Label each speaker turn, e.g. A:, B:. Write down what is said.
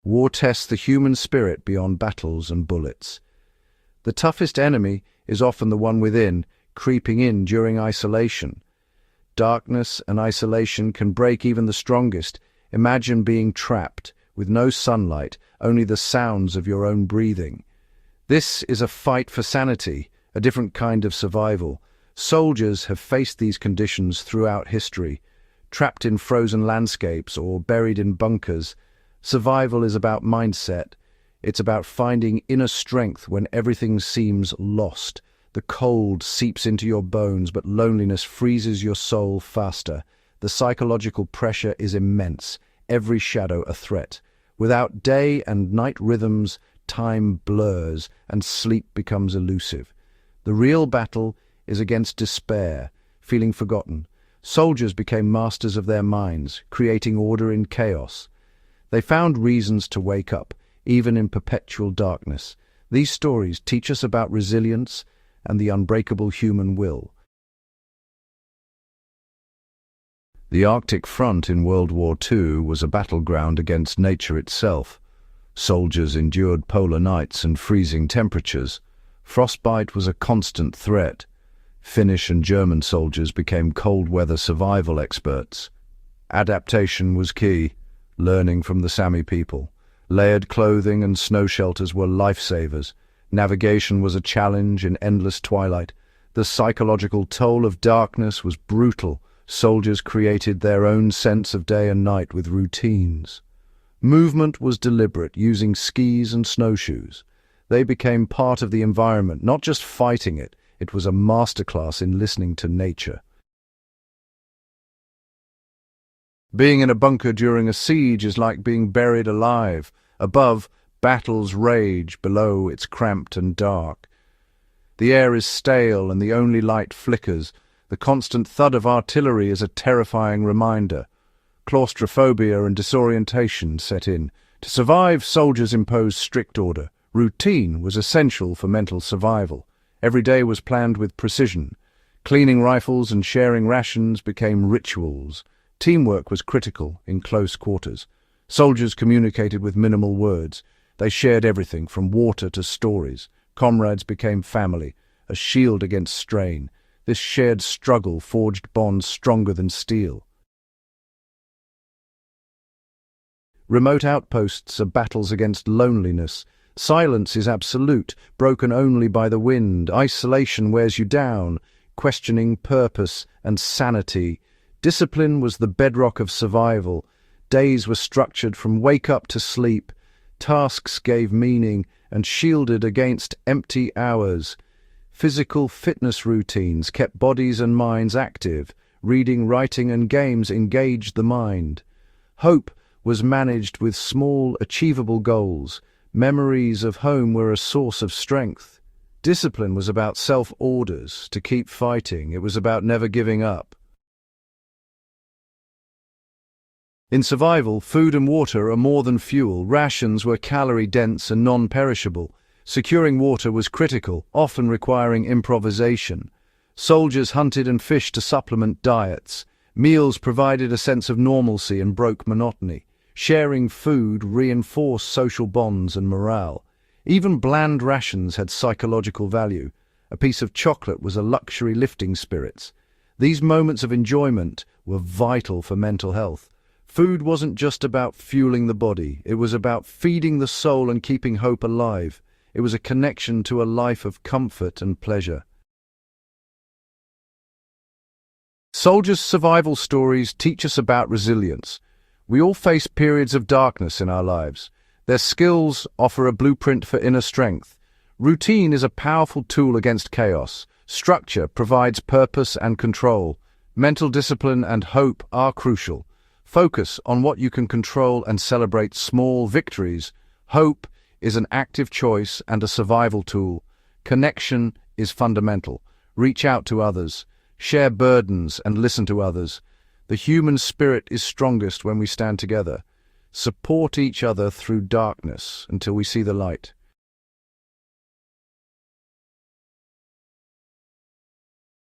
A: War tests the human spirit beyond battles and bullets. The toughest enemy is often the one within, creeping in during isolation. Darkness and isolation can break even the strongest. Imagine being trapped, with no sunlight, only the sounds of your own breathing. This is a fight for sanity, a different kind of survival. Soldiers have faced these conditions throughout history, trapped in frozen landscapes or buried in bunkers. Survival is about mindset. It's about finding inner strength when everything seems lost. The cold seeps into your bones, but loneliness freezes your soul faster. The psychological pressure is immense, every shadow a threat. Without day and night rhythms, time blurs and sleep becomes elusive. The real battle is against despair, feeling forgotten. Soldiers became masters of their minds, creating order in chaos. They found reasons to wake up, even in perpetual darkness. These stories teach us about resilience and the unbreakable human will. The Arctic front in World War II was a battleground against nature itself. Soldiers endured polar nights and freezing temperatures. Frostbite was a constant threat. Finnish and German soldiers became cold-weather survival experts. Adaptation was key, learning from the Sami people. Layered clothing and snow shelters were lifesavers. Navigation was a challenge in endless twilight. The psychological toll of darkness was brutal. Soldiers created their own sense of day and night with routines. Movement was deliberate, using skis and snowshoes. They became part of the environment, not just fighting it. It was a masterclass in listening to nature. Being in a bunker during a siege is like being buried alive. Above, battles rage. Below, it's cramped and dark. The air is stale and the only light flickers. The constant thud of artillery is a terrifying reminder. Claustrophobia and disorientation set in. To survive, soldiers imposed strict order. Routine was essential for mental survival. Every day was planned with precision. Cleaning rifles and sharing rations became rituals. Teamwork was critical in close quarters. Soldiers communicated with minimal words. They shared everything from water to stories. Comrades became family, a shield against strain. This shared struggle forged bonds stronger than steel. Remote outposts are battles against loneliness. Silence is absolute, broken only by the wind. Isolation wears you down, questioning purpose and sanity. Discipline was the bedrock of survival. Days were structured from wake-up to sleep. Tasks gave meaning and shielded against empty hours. Physical fitness routines kept bodies and minds active. Reading, writing, and games engaged the mind. Hope was managed with small, achievable goals. Memories of home were a source of strength. Discipline was about self-orders to keep fighting. It was about never giving up. In survival, food and water are more than fuel. Rations were calorie-dense and non-perishable. Securing water was critical, often requiring improvisation. Soldiers hunted and fished to supplement diets. Meals provided a sense of normalcy and broke monotony. Sharing food reinforced social bonds and morale. Even bland rations had psychological value. A piece of chocolate was a luxury lifting spirits. These moments of enjoyment were vital for mental health. Food wasn't just about fueling the body. It was about feeding the soul and keeping hope alive. It was a connection to a life of comfort and pleasure. Soldiers' survival stories teach us about resilience. We all face periods of darkness in our lives. Their skills offer a blueprint for inner strength. Routine is a powerful tool against chaos. Structure provides purpose and control. Mental discipline and hope are crucial. Focus on what you can control and celebrate small victories. Hope is an active choice and a survival tool. Connection is fundamental. Reach out to others. Share burdens and listen to others. The human spirit is strongest when we stand together. Support each other through darkness until we see the light.